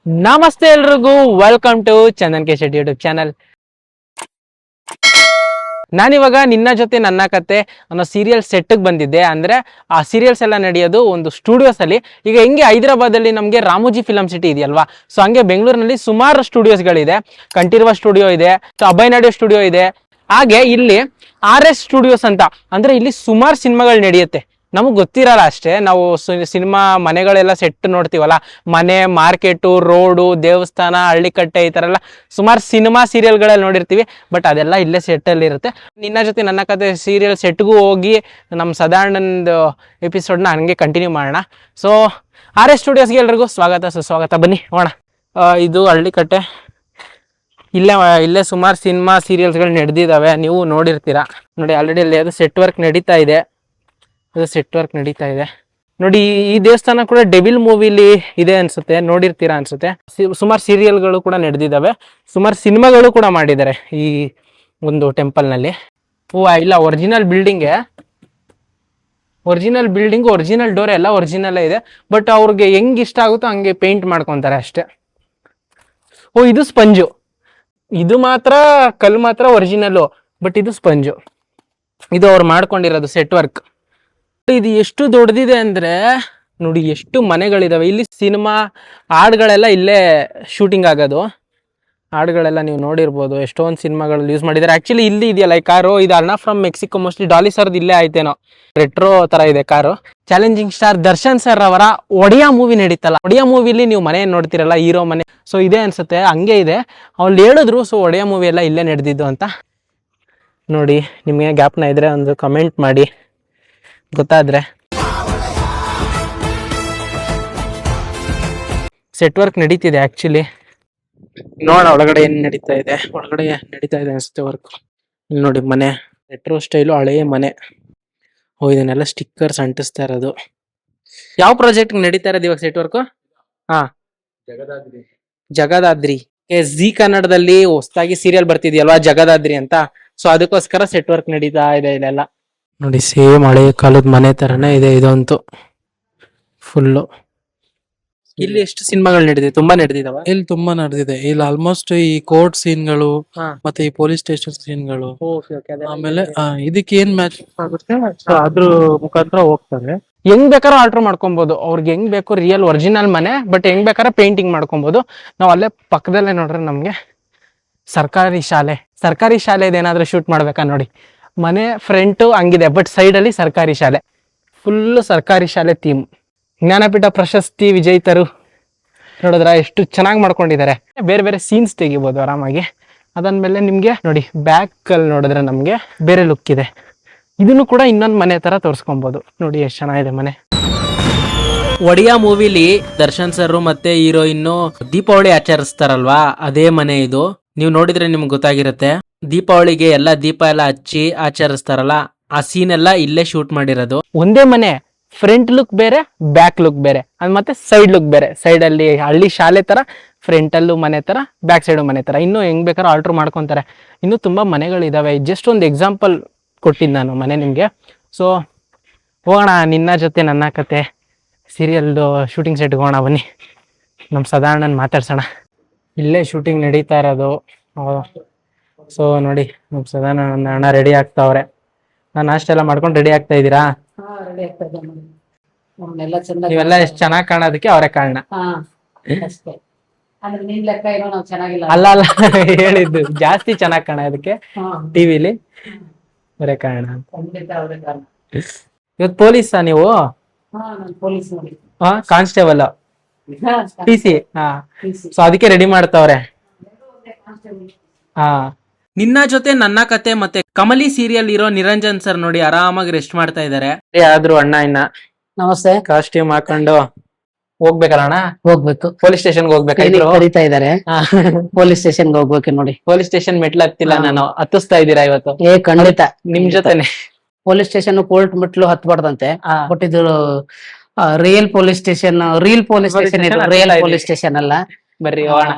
ನಮಸ್ತೆ ಎಲ್ರಿಗೂ, welcome to Chandan K Shetty YouTube channel. ನಾನಿವಾಗ ನಿನ್ನ ಜೊತೆ ನನ್ನ ಕತೆ ಅನ್ನೋ ಸೀರಿಯಲ್ ಸೆಟ್ಗೆ ಬಂದಿದ್ದೆ. ಅಂದ್ರೆ ಆ ಸೀರಿಯಲ್ಸ್ ಎಲ್ಲ ನಡೆಯೋದು ಒಂದು ಸ್ಟುಡಿಯೋಸ್ ಅಲ್ಲಿ. ಈಗ ಹೆಂಗೆ ಹೈದರಾಬಾದ್ ಅಲ್ಲಿ ನಮಗೆ ರಾಮೋಜಿ ಫಿಲಂ ಸಿಟಿ ಇದೆಯಲ್ವಾ, ಸೊ ಹಂಗೆ ಬೆಂಗಳೂರಿನಲ್ಲಿ ಸುಮಾರು ಸ್ಟುಡಿಯೋಸ್ಗಳಿದೆ. ಕಂಠೀರವ ಸ್ಟುಡಿಯೋ ಇದೆ, ಅಭಯ್ ನಾಯ್ಡು ಸ್ಟುಡಿಯೋ ಇದೆ. ಹಾಗೆ ಇಲ್ಲಿ RS ಸ್ಟುಡಿಯೋಸ್ ಅಂತ, ಅಂದ್ರೆ ಇಲ್ಲಿ ಸುಮಾರು ಸಿನಿಮಾಗಳು ನಡೆಯುತ್ತೆ. ನಮಗೆ ಗೊತ್ತಿರಲ್ಲ ಅಷ್ಟೇ. ನಾವು ಸಿನಿಮಾ ಮನೆಗಳೆಲ್ಲ ಸೆಟ್ ನೋಡ್ತೀವಲ್ಲ, ಮನೆ, ಮಾರ್ಕೆಟು, ರೋಡು, ದೇವಸ್ಥಾನ, ಹಳ್ಳಿಕಟ್ಟೆ, ಈ ಥರ ಎಲ್ಲ ಸುಮಾರು ಸಿನಿಮಾ ಸೀರಿಯಲ್ಗಳಲ್ಲಿ ನೋಡಿರ್ತೀವಿ. ಬಟ್ ಅದೆಲ್ಲ ಇಲ್ಲೇ ಸೆಟ್ಟಲ್ಲಿ ಇರುತ್ತೆ. ನಿನ್ನ ಜೊತೆ ನನ್ನ ಕತೆ ಸೀರಿಯಲ್ ಸೆಟ್ಗೂ ಹೋಗಿ ನಮ್ಮ ಸಾಧಾರಣದ ಎಪಿಸೋಡ್ನ ಹಂಗೆ ಕಂಟಿನ್ಯೂ ಮಾಡೋಣ. ಸೊ RS ಸ್ಟುಡಿಯೋಸ್ಗೆ ಎಲ್ರಿಗೂ ಸ್ವಾಗತ ಸುಸ್ವಾಗತ. ಬನ್ನಿ ಹೋಣ. ಇದು ಹಳ್ಳಿಕಟ್ಟೆ. ಇಲ್ಲೇ ಸುಮಾರು ಸಿನಿಮಾ ಸೀರಿಯಲ್ಸ್ಗಳು ನಡೆದಿದ್ದಾವೆ, ನೀವು ನೋಡಿರ್ತೀರಾ. ನೋಡಿ, ಆಲ್ರೆಡಿ ಅಲ್ಲಿ ಅದು ಸೆಟ್ ವರ್ಕ್ ನಡೀತಾ ಇದೆ. ನೋಡಿ, ಈ ದೇವಸ್ಥಾನ ಕೂಡ ಡೆವಿಲ್ ಮೂವಿಲಿ ಇದೆ ಅನ್ಸುತ್ತೆ, ನೋಡಿರ್ತೀರಾ ಅನ್ಸುತ್ತೆ. ಸುಮಾರು ಸೀರಿಯಲ್ಗಳು ಕೂಡ ನಡೆದಿದ್ದಾವೆ, ಸುಮಾರು ಸಿನಿಮಾಗಳು ಕೂಡ ಮಾಡಿದ್ದಾರೆ ಈ ಒಂದು ಟೆಂಪಲ್ ನಲ್ಲಿ. ಇಲ್ಲ, ಒರಿಜಿನಲ್ ಬಿಲ್ಡಿಂಗ್, ಒರಿಜಿನಲ್ ಡೋರ್ ಎಲ್ಲ ಒರಿಜಿನಲ್ ಇದೆ. ಬಟ್ ಅವ್ರಿಗೆ ಹೆಂಗ್ ಇಷ್ಟ ಆಗುತ್ತೋ ಹಂಗೆ ಪೇಂಟ್ ಮಾಡ್ಕೊಂತಾರೆ ಅಷ್ಟೇ. ಇದು ಸ್ಪಂಜು. ಇದು ಮಾತ್ರ ಕಲ್ಲು ಮಾತ್ರ ಒರಿಜಿನಲ್, ಬಟ್ ಇದು ಸ್ಪಂಜು. ಇದು ಅವ್ರು ಮಾಡ್ಕೊಂಡಿರೋದು ಸೆಟ್ ವರ್ಕ್. ಇದು ಎಷ್ಟು ದೊಡ್ಡದಿದೆ ಅಂದ್ರೆ ನೋಡಿ, ಎಷ್ಟು ಮನೆಗಳಿದಾವೆ ಇಲ್ಲಿ. ಸಿನಿಮಾ ಹಾಡುಗಳೆಲ್ಲ ಇಲ್ಲೇ ಶೂಟಿಂಗ್ ಆಗೋದು. ಹಾಡುಗಳೆಲ್ಲ ನೀವು ನೋಡಿರ್ಬೋದು, ಎಷ್ಟೊಂದು ಸಿನಿಮಾಗಳಲ್ಲಿ ಯೂಸ್ ಮಾಡಿದ್ದಾರೆ. ಆಕ್ಚುಲಿ ಇಲ್ಲಿ ಇದೆಯಲ್ಲ ಈ ಕಾರು, ಇದು ಅರ್ಣ ಫ್ರಮ್ ಮೆಕ್ಸಿಕೋ, ಮೋಸ್ಟ್ಲಿ ಡಾಲಿ ಸರ್ದು ಇಲ್ಲೇ ಆಯ್ತೇನೋ. ರೆಟ್ರೋ ತರ ಇದೆ car. Challenging star Darshan sir ಅವರ ಒಡಿಯಾ ಮೂವಿ ನಡೀತಲ್ಲ, ಒಡಿಯಾ ಮೂವಿಲಿ ನೀವು ಮನೆ ನೋಡ್ತಿರಲ್ಲ, ಹೀರೋ ಮನೆ, ಸೊ ಇದೆ ಅನ್ಸುತ್ತೆ, ಹಂಗೆ ಇದೆ. ಅವ್ರು ಹೇಳಿದ್ರು, ಸೊ ಒಡಿಯಾ ಮೂವಿ ಎಲ್ಲ ಇಲ್ಲೇ ನಡೆದಿದ್ದು ಅಂತ. ನೋಡಿ, ನಿಮಗೆ ಗ್ಯಾಪ್ನ ಇದ್ರೆ ಒಂದು ಕಮೆಂಟ್ ಮಾಡಿ ಗೊತ್ತಾದ್ರೆ. ಸೆಟ್ ವರ್ಕ್ ನಡೀತಿದೆ ಆಕ್ಚುಲಿ. ನೋಡ ಒಳಗಡೆ ಏನ್ ನಡೀತಾ ಇದೆ. ಅನ್ಸುತ್ತೆ ವರ್ಕ್. ಇಲ್ಲಿ ನೋಡಿ, ಮನೆ ರೆಟ್ರೋ ಸ್ಟೈಲು, ಹಳೆಯ ಮನೆ. ಇದನ್ನೆಲ್ಲ ಸ್ಟಿಕ್ಕರ್ಸ್ ಅಂಟಿಸ್ತಾ ಇರೋದು. ಯಾವ ಪ್ರಾಜೆಕ್ಟ್ ನಡೀತಾ ಇರೋದು ಇವಾಗ ಸೆಟ್ ವರ್ಕ್? ಜಗದಾದ್ರಿ. ಜಿ ಕನ್ನಡದಲ್ಲಿ ಹೊಸದಾಗಿ ಸೀರಿಯಲ್ ಬರ್ತಿದ್ಯಲ್ವಾ, ಜಗದಾದ್ರಿ ಅಂತ. ಸೊ ಅದಕ್ಕೋಸ್ಕರ ಸೆಟ್ ವರ್ಕ್ ನಡೀತಾ ಇದೆ ಇಲ್ಲೆಲ್ಲ. ನೋಡಿ, ಸೇಮ್ ಹಳೆ ಕಾಲದ ಮನೆ ತರನೇ ಇದೆ ಇದಂತೂ ಫುಲ್ಲು. ಇಲ್ಲಿ ಎಷ್ಟು ಸಿನಿಮಾಗಳು ನಡೆದಿದೆ? ತುಂಬಾ ನಡೆದಿದಾವ. ಇಲ್ಲಿ ತುಂಬಾ ನಡೆದಿದೆ. ಇಲ್ಲಿ ಆಲ್ಮೋಸ್ಟ್ ಈ ಕೋರ್ಟ್ ಸೀನ್ಗಳು ಮತ್ತೆ ಈ ಪೊಲೀಸ್ ಸ್ಟೇಷನ್ ಸೀನ್ಗಳು, ಆಮೇಲೆ ಇದಕ್ಕೆ ಏನ್ ಮ್ಯಾಚ್ ಆಗುತ್ತೆ ಅದ್ರ ಮುಖಾಂತರ ಹೋಗ್ತಾರೆ. ಹೆಂಗ್ ಬೇಕಾದ್ರೂ ಆಲ್ಟರ್ ಮಾಡ್ಕೊಬಹುದು, ಅವ್ರಿಗೆ ಹೆಂಗ್ ಬೇಕು. ರಿಯಲ್ ಒರಿಜಿನಲ್ ಮನೆ, ಬಟ್ ಹೆಂಗ್ ಬೇಕಾದ್ರೆ ಪೇಂಟಿಂಗ್ ಮಾಡ್ಕೊಬಹುದು. ನಾವು ಅಲ್ಲೇ ಪಕ್ಕದಲ್ಲೇ ನೋಡ್ರೆ ನಮ್ಗೆ ಸರ್ಕಾರಿ ಶಾಲೆದು ಏನಾದ್ರೂ ಶೂಟ್ ಮಾಡ್ಬೇಕಾ ನೋಡಿ. ಮನೆ ಫ್ರಂಟು ಹಂಗಿದೆ, ಬಟ್ ಸೈಡ್ ಅಲ್ಲಿ ಸರ್ಕಾರಿ ಶಾಲೆ, ಫುಲ್ ಸರ್ಕಾರಿ ಶಾಲೆ ಥೀಮ್. ಜ್ಞಾನಪೀಠ ಪ್ರಶಸ್ತಿ ವಿಜೇತರು ನೋಡಿದ್ರ ಎಷ್ಟು ಚೆನ್ನಾಗಿ ಮಾಡ್ಕೊಂಡಿದ್ದಾರೆ. ಬೇರೆ ಬೇರೆ ಸೀನ್ಸ್ ತೆಗಿಬಹುದು ಆರಾಮಾಗಿ. ಅದಾದ್ಮೇಲೆ ನಿಮ್ಗೆ ನೋಡಿ, ಬ್ಯಾಕ್ ಅಲ್ಲಿ ನೋಡಿದ್ರೆ ನಮ್ಗೆ ಬೇರೆ ಲುಕ್ ಇದೆ. ಇದನ್ನು ಕೂಡ ಇನ್ನೊಂದು ಮನೆ ತರ ತೋರಿಸ್ಕೊಬಹುದು. ನೋಡಿ ಎಷ್ಟು ಚೆನ್ನಾಗಿದೆ ಮನೆ. ಒಡಿಯಾ ಮೂವಿಲಿ ದರ್ಶನ್ ಸರ್ ಮತ್ತೆ ಹೀರೋಯಿನ್ ದೀಪಾವಳಿ ಆಚರಿಸ್ತಾರಲ್ವಾ, ಅದೇ ಮನೆ ಇದು. ನೀವು ನೋಡಿದ್ರೆ ನಿಮ್ಗೆ ಗೊತ್ತಾಗಿರುತ್ತೆ. ದೀಪಾವಳಿಗೆ ಎಲ್ಲ ದೀಪ ಎಲ್ಲ ಹಚ್ಚಿ ಆಚರಿಸ್ತಾರಲ್ಲ, ಆ ಸೀನ್ ಎಲ್ಲ ಇಲ್ಲೇ ಶೂಟ್ ಮಾಡಿರೋದು. ಒಂದೇ ಮನೆ, ಫ್ರಂಟ್ ಲುಕ್ ಬೇರೆ, ಬ್ಯಾಕ್ ಲುಕ್ ಬೇರೆ, ಅದ್ ಮತ್ತೆ ಸೈಡ್ ಲುಕ್ ಬೇರೆ. ಸೈಡ್ ಅಲ್ಲಿ ಹಳ್ಳಿ ಶಾಲೆ ತರ, ಫ್ರಂಟ್ ಅಲ್ಲೂ ಮನೆ ತರ, ಬ್ಯಾಕ್ ಸೈಡ್ ಮನೆ ತರ. ಇನ್ನು ಹೆಂಗ್ ಬೇಕಾದ್ರೂ ಆಲ್ಟರ್ ಮಾಡ್ಕೊಂತಾರೆ. ಇನ್ನು ತುಂಬಾ ಮನೆಗಳಿದಾವೆ. ಜಸ್ಟ್ ಒಂದು ಎಕ್ಸಾಂಪಲ್ ಕೊಟ್ಟಿದ್ದು ನಾನು ಮನೆ ನಿಮ್ಗೆ. ಸೊ ಹೋಗೋಣ, ನಿನ್ನ ಜೊತೆ ನನ್ನ ಕತೆ ಸೀರಿಯಲ್ ಶೂಟಿಂಗ್ ಸೆಟ್ಗೆ ಹೋಗೋಣ ಬನ್ನಿ. ನಮ್ಮ ಸಾಧಾರಣ ಮಾತಾಡ್ಸೋಣ. ಇಲ್ಲೇ ಶೂಟಿಂಗ್ ನಡೀತಾ ಇರೋದು. ಸೊ ನೋಡಿ, ನಮ್ಮ ಸಾಧಾರಣ ಅಣ್ಣ ರೆಡಿ ಆಗ್ತಾವ್ರೆ. ನಾನು ಅಷ್ಟೆಲ್ಲ ಮಾಡ್ಕೊಂಡು ರೆಡಿ ಆಗ್ತಾ ಇದ್ದೀರಾ? ನೀವೆಲ್ಲ ಎಷ್ಟು ಚೆನ್ನಾಗಿ ಕಾಣೋದಕ್ಕೆ ಅವರೇ ಕಾರಣ. ಅಲ್ಲ ಹೇಳಿದ್ದು, ಜಾಸ್ತಿ ಚೆನ್ನಾಗಿ ಕಾಣೋದಕ್ಕೆ ಟಿವಿಲಿ ಅವರೇ ಕಾರಣ. ಇವತ್ತು ಪೊಲೀಸಾ ನೀವು? Constable PC. ಸೊ ಅದಕ್ಕೆ ರೆಡಿ ಮಾಡ್ತಾವ್ರೆ. ನಿನ್ನ ಜೊತೆ ನನ್ನ ಕತೆ ಮತ್ತೆ ಕಮಲಿ ಸೀರಿಯಲ್ ಇರೋ ನಿರಂಜನ್ ಸರ್ ನೋಡಿ ಆರಾಮಾಗಿ ರೆಸ್ಟ್ ಮಾಡ್ತಾ ಇದಾರೆ. ಆದ್ರೂ ಅಣ್ಣ ಇನ್ನ ನಮಸ್ತೆ. ಕಾಸ್ಟ್ಯೂಮ್ ಹಾಕೊಂಡು ಹೋಗ್ಬೇಕಲ್ಲ ಅಣ್ಣ? ಹೋಗ್ಬೇಕು, ಪೊಲೀಸ್ ಸ್ಟೇಷನ್ ಹೋಗ್ಬೇಕಾಯ್ತು. ಕರೀತಾ ಇದಾರೆ, ಪೊಲೀಸ್ ಸ್ಟೇಷನ್ ಹೋಗ್ಬೇಕು ನೋಡಿ. ಪೊಲೀಸ್ ಸ್ಟೇಷನ್ ಮೆಟ್ಲು ಹತ್ತಿಲ್ಲ ನಾನು, ಹತ್ತಿಸ್ತಾ ಇದ್ದೀರಾ ಇವತ್ತು? ಖಂಡಿತ ನಿಮ್ ಜೊತೆನೆ. ಪೊಲೀಸ್ ಸ್ಟೇಷನ್ ಕೋರ್ಟ್ ಮೆಟ್ಲು ಹತ್ಬಾರ್ದಂತೆ, ಬಟ್ ಇದು real police station. Real police station ಇದು, ರಿಯಲ್ ಪೊಲೀಸ್ ಸ್ಟೇಷನ್ ಅಲ್ಲ. ಬರ್ರಿ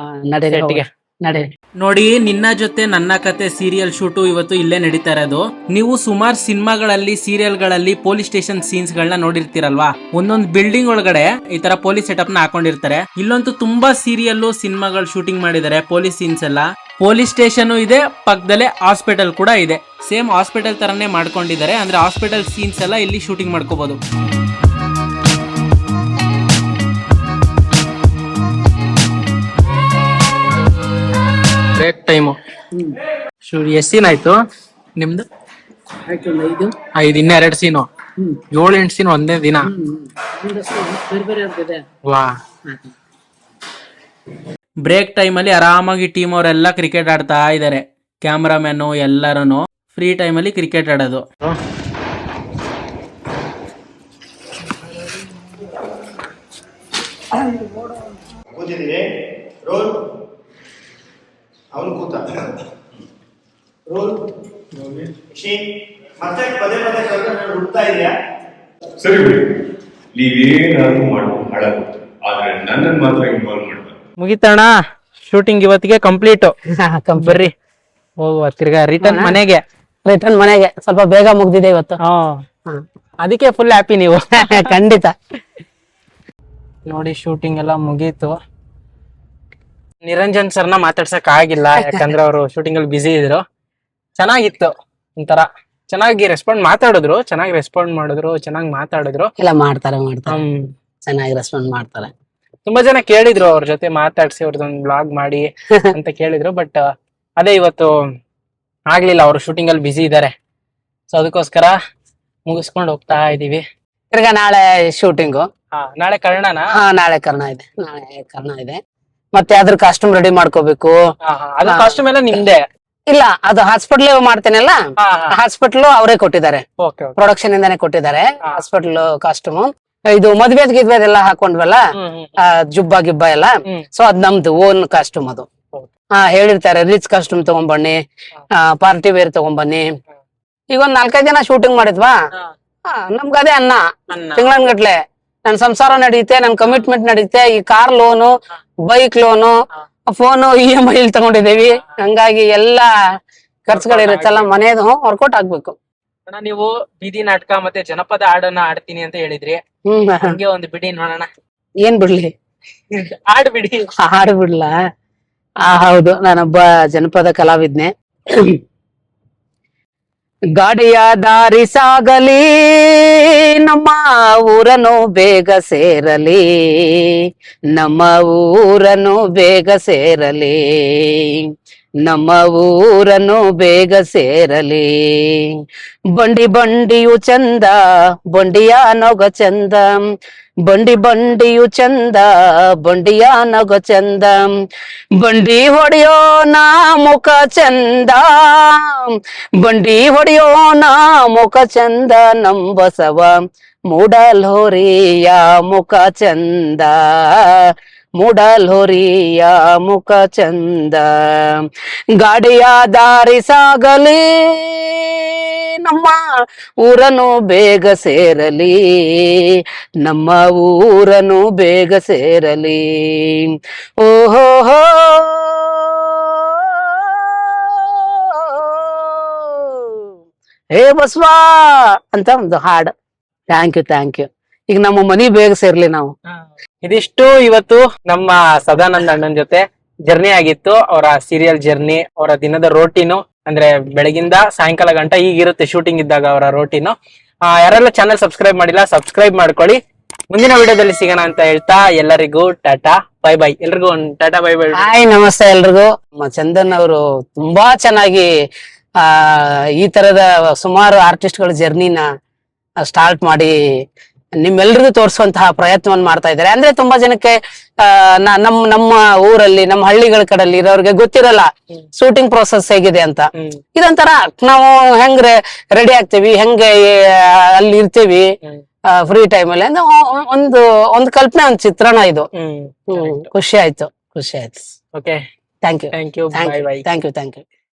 ನಡೀರಿ. ನಡಿ. ನೋಡಿ, ನಿನ್ನ ಜೊತೆ ನನ್ನ ಕತೆ ಸೀರಿಯಲ್ ಶೂಟು ಇವತ್ತು ಇಲ್ಲೇ ನಡೀತಾ ಇರೋದು. ನೀವು ಸುಮಾರು ಸಿನಿಮಾಗಳಲ್ಲಿ, ಸೀರಿಯಲ್ಗಳಲ್ಲಿ ಪೊಲೀಸ್ ಸ್ಟೇಷನ್ ಸೀನ್ಸ್ ಗಳನ್ನ ನೋಡಿರ್ತೀರಲ್ವಾ. ಒಂದೊಂದು ಬಿಲ್ಡಿಂಗ್ ಒಳಗಡೆ ಈ ತರ ಪೊಲೀಸ್ ಸೆಟಪ್ ನ ಹಾಕೊಂಡಿರ್ತಾರೆ. ಇಲ್ಲಂತೂ ತುಂಬಾ ಸೀರಿಯಲ್ ಸಿನಿಮಾಗಳು ಶೂಟಿಂಗ್ ಮಾಡಿದ್ದಾರೆ. ಪೊಲೀಸ್ ಸೀನ್ಸ್ ಎಲ್ಲ, ಪೊಲೀಸ್ ಸ್ಟೇಷನ್ ಇದೆ, ಪಕ್ಕದಲ್ಲೇ ಹಾಸ್ಪಿಟಲ್ ಕೂಡ ಇದೆ. ಸೇಮ್ ಹಾಸ್ಪಿಟಲ್ ತರನೇ ಮಾಡ್ಕೊಂಡಿದ್ದಾರೆ. ಅಂದ್ರೆ ಹಾಸ್ಪಿಟಲ್ ಸೀನ್ಸ್ ಎಲ್ಲ ಇಲ್ಲಿ ಶೂಟಿಂಗ್ ಮಾಡ್ಕೋಬಹುದು. ಬ್ರೇಕ್ ಟೈಮು ಎಷ್ಟು ಸೀನ್ ಆಯ್ತು ನಿಮ್ದು? 5, ಇನ್ನ 2 ಸೀನು, 7-8 ಸೀನ್ ಒಂದೇ ದಿನ. ವಾ. ಬ್ರೇಕ್ ಟೈಮಲ್ಲಿ ಆರಾಮಾಗಿ ಟೀಮ್ ಅವರೆಲ್ಲ ಕ್ರಿಕೆಟ್ ಆಡ್ತಾ ಇದ್ದಾರೆ. ಕ್ಯಾಮ್ರಾಮ್ಯಾನು ಎಲ್ಲರೂ ಫ್ರೀ ಟೈಮಲ್ಲಿ ಕ್ರಿಕೆಟ್ ಆಡೋದು. ಅವನು ಕೂತ ರೋಲ್ ಮತ್ತೆ ಪದೇ ಪದೇ ಹುಡ್ತಾ ಇದೆಯಾ? ಸರಿ ಬಿಡಿ, ನೀವೇನಾದ್ರು ಹಾಳಾಗುತ್ತೆ, ಆದ್ರೆ ನನ್ನನ್ನು ಮಾತ್ರ ಇನ್ವಾಲ್ವ್ ಮಾಡ್ತಾರೆ. ಮುಗಿತಣ್ಣ ಶೂಟಿಂಗ್ ಇವತ್ತಿಗೆ ಕಂಪ್ಲೀಟ್. ಬರ್ರಿ ಹೋಗುವ ತಿರ್ಗಾ ರಿಟರ್ನ್ ಮನೆಗೆ. ಸ್ವಲ್ಪ ಬೇಗ ಮುಗ್ದಿದೆ ಇವತ್ತು. ಅದಕ್ಕೆ ಫುಲ್ ಹ್ಯಾಪಿ ನೀವು. ಖಂಡಿತ. ನೋಡಿ, ಶೂಟಿಂಗ್ ಎಲ್ಲ ಮುಗೀತು. ನಿರಂಜನ್ ಸರ್ನ ಮಾತಾಡ್ಸಕ್ ಆಗಿಲ್ಲ, ಯಾಕಂದ್ರೆ ಅವರು ಶೂಟಿಂಗ್ ಅಲ್ಲಿ ಬಿಸಿ ಇದ್ರು. ಚೆನ್ನಾಗಿತ್ತು, ಒಂಥರ ಚೆನ್ನಾಗಿ ಮಾತಾಡಿದ್ರು, ಚೆನ್ನಾಗಿ ರೆಸ್ಪಾಂಡ್ ಮಾಡಿದ್ರು, ಚೆನ್ನಾಗಿ ಮಾತಾಡಿದ್ರು. ಇಲ್ಲ, ಮಾಡ್ತಾರೆ ಚೆನ್ನಾಗಿ ರೆಸ್ಪಾಂಡ್ ಮಾಡ್ತಾರೆ. ತುಂಬಾ ಜನ ಕೇಳಿದ್ರು ಅವ್ರ ಜೊತೆ ಮಾತಾಡ್ಸಿ ಅವ್ರದೊಂದು ಬ್ಲಾಗ್ ಮಾಡಿ ಅಂತ ಕೇಳಿದ್ರು. ಬಟ್ ಅದೇ ಇವತ್ತು ಆಗ್ಲಿಲ್ಲ, ಅವರು ಶೂಟಿಂಗ್ ಅಲ್ಲಿ ಬಿಸಿ ಇದ್ದಾರೆ. ಸೊ ಅದಕ್ಕೋಸ್ಕರ ಮುಗಿಸ್ಕೊಂಡು ಹೋಗ್ತಾ ಇದೀವಿ. ತಿರ್ಗಾ ನಾಳೆ ಶೂಟಿಂಗು. ನಾಳೆ ಕರ್ಣನ? ನಾಳೆ ಕರ್ಣ ಇದೆ. ಮತ್ತೆ ಅದ್ರ ಕಾಸ್ಟ್ಯೂಮ್ ರೆಡಿ ಮಾಡ್ಕೋಬೇಕು. ಅದ್ರ ಕಾಸ್ಟ್ಯೂಮ್ ಎಲ್ಲ ನಿಮ್ದೆ? ಇಲ್ಲ, ಅದು ಹಾಸ್ಪಿಟ್ಲ್ ಮಾಡ್ತೇನಲ್ಲ, ಹಾಸ್ಪಿಟ್ಲ್ ಅವರೇ ಕೊಟ್ಟಿದ್ದಾರೆ, ಪ್ರೊಡಕ್ಷನ್ ಇಂದಾನೆ ಕೊಟ್ಟಿದ್ದಾರೆ ಹಾಸ್ಪಿಟ್ಲ್ ಕಾಸ್ಟ್ಯೂಮ್. ಇದು ಮದ್ವೆದೆಲ್ಲ ಹಾಕೊಂಡ್ವಲ್ಲ, ಜುಬ್ಬ ಎಲ್ಲ, ಸೊ ಅದ್ ನಮ್ದು ಓನ್ ಕಾಸ್ಟ್ಯೂಮ್ ಅದು. ಹೇಳಿರ್ತಾರೆ ರಿಚ್ ಕಾಸ್ಟ್ಯೂಮ್ ತಗೊಂಡ್ಬನ್ನಿ, ಪಾರ್ಟಿ ವೇರ್ ತಗೊಂಡ್ಬನ್ನಿ. ಈಗ ಒಂದ್ 4-5 ಜನ ಶೂಟಿಂಗ್ ಮಾಡಿದ್ವಾ, ನಮ್ಗದೇ ಅನ್ನ ತಿಂಗಳನ್ಗಟ್ಲೆ. ನನ್ ಸಂಸಾರ ನಡೀತೆ, ನನ್ ಕಮಿಟ್ಮೆಂಟ್ ನಡೀತೆ. ಈ car loan, bike loan, phone, EMI ತಗೊಂಡಿದ್ದೀವಿ. ಹಂಗಾಗಿ ಎಲ್ಲಾ ಖರ್ಚುಗಳಿರುತ್ತಲ್ಲ, ಮನೇದು ವರ್ಕೌಟ್ ಆಗ್ಬೇಕು. ನೀವು ಬೀದಿ ನಾಟಕ ಮತ್ತೆ ಜನಪದ ಹಾಡನ್ನ ಆಡ್ತೀನಿ ಅಂತ ಹೇಳಿದ್ರಿ. ಹಂಗೆ ಒಂದು ಬಿಡಿ ನೋಡೋಣ. ಏನ್ ಬಿಡ್ಲಿ? ಹಾಡು ಬಿಡಿ. ಹಾಡು ಬಿಡ್ಲ? ಹೌದು, ನಾನೊಬ್ಬ ಜನಪದ ಕಲಾವಿದ್ನೆ. ಗಾಡಿಯ ದಾರಿ ಸಾಗಲಿ, ನಮ್ಮ ಊರನ್ನು ಬೇಗ ಸೇರಲಿ, ನಮ್ಮ ಊರನ್ನು ಬೇಗ ಸೇರಲಿ, ನಮ್ಮ ಊರನ್ನು ಬೇಗ ಸೇರಲಿ. ಬಂಡಿಯು ಚಂದ, ಬಂಡಿಯ ನೊಗ ಚಂದ, ಬಂಡಿಯು ಚಂದ, ಬಂಡಿಯ ನೊಗ ಚಂದ. ಬಂಡಿ ಹೊಡೆಯೋಣ ಮುಖ ಚಂದ, ಬಂಡಿ ಹೊಡೆಯೋಣ ಮುಖ ಚಂದ. ನಂಬಸವ ಮೂಡಲ್ಹೊರಿಯ ಮುಖ ಚಂದ, ಮೂಡಲ್ಹೊರಿಯ ಮುಖ ಚಂದ. ಗಾಡಿಯ ದಾರಿ ಸಾಗಲಿ, ನಮ್ಮ ಊರನ್ನು ಬೇಗ ಸೇರಲಿ, ನಮ್ಮ ಊರನ್ನು ಬೇಗ ಸೇರಲಿ. ಓಹೋ ಹೇ ಬಸ್ವಾ ಅಂತ ಒಂದು ಹಾಡು. Thank you. ಈಗ ನಮ್ಮ ಮನಿ ಬೇಗ ಸೇರ್ಲಿ ನಾವು. ಇದಿಷ್ಟು ಇವತ್ತು ನಮ್ಮ ಸದಾನಂದ ಅಣ್ಣನ ಜೊತೆ ಜರ್ನಿ ಆಗಿತ್ತು. ಅವರ ಸೀರಿಯಲ್ ಜರ್ನಿ, ಅವರ ದಿನದ ರೋಟೀನು, ಅಂದ್ರೆ ಬೆಳಗಿಂದ ಸಾಯಂಕಾಲ ಗಂಟ ಈಗಿರುತ್ತೆ ಶೂಟಿಂಗ್ ಇದ್ದಾಗ ಅವರ ರೋಟೀನು. ಯಾರೆಲ್ಲ ಚಾನೆಲ್ ಸಬ್ಸ್ಕ್ರೈಬ್ ಮಾಡಿಲ್ಲ, ಸಬ್ಸ್ಕ್ರೈಬ್ ಮಾಡ್ಕೊಳ್ಳಿ. ಮುಂದಿನ ವಿಡಿಯೋದಲ್ಲಿ ಸಿಗೋಣ ಅಂತ ಹೇಳ್ತಾ ಎಲ್ಲರಿಗೂ ಟಾಟಾ ಬೈ ಬೈ. ಎಲ್ರಿಗೂ ಒಂದು ಟಾಟಾ ಬೈ ಬೈ. ಹಾಯ್, ನಮಸ್ತೆ ಎಲ್ರಿಗೂ. ಚಂದನ್ ಅವರು ತುಂಬಾ ಚೆನ್ನಾಗಿ ಈ ತರದ ಸುಮಾರು ಆರ್ಟಿಸ್ಟ್ ಗಳ ಜರ್ನಿನ ಸ್ಟಾರ್ಟ್ ಮಾಡಿ ನಿಮ್ಮೆಲ್ರಿಗೂ ತೋರಿಸುವಂತಹ ಪ್ರಯತ್ನವನ್ನು ಮಾಡ್ತಾ ಇದ್ದಾರೆ. ಅಂದ್ರೆ ತುಂಬಾ ಜನಕ್ಕೆ ನಮ್ಮ ಊರಲ್ಲಿ, ನಮ್ಮ ಹಳ್ಳಿಗಳ ಕಡೆಯಲ್ಲಿ ಇರೋರಿಗೆ ಗೊತ್ತಿರಲ್ಲ ಶೂಟಿಂಗ್ ಪ್ರೋಸೆಸ್ ಹೇಗಿದೆ ಅಂತ. ಇದೊಂಥರ ನಾವು ಹೆಂಗ್ ರೆಡಿ ಆಗ್ತೀವಿ, ಹೆಂಗೆ ಅಲ್ಲಿ ಇರ್ತೀವಿ ಫ್ರೀ ಟೈಮ್ ಅಲ್ಲಿ, ಒಂದು ಕಲ್ಪನೆ, ಒಂದು ಚಿತ್ರಣ ಇದು. ಖುಷಿ ಆಯ್ತು. Okay, thank you. Bye bye. Thank you.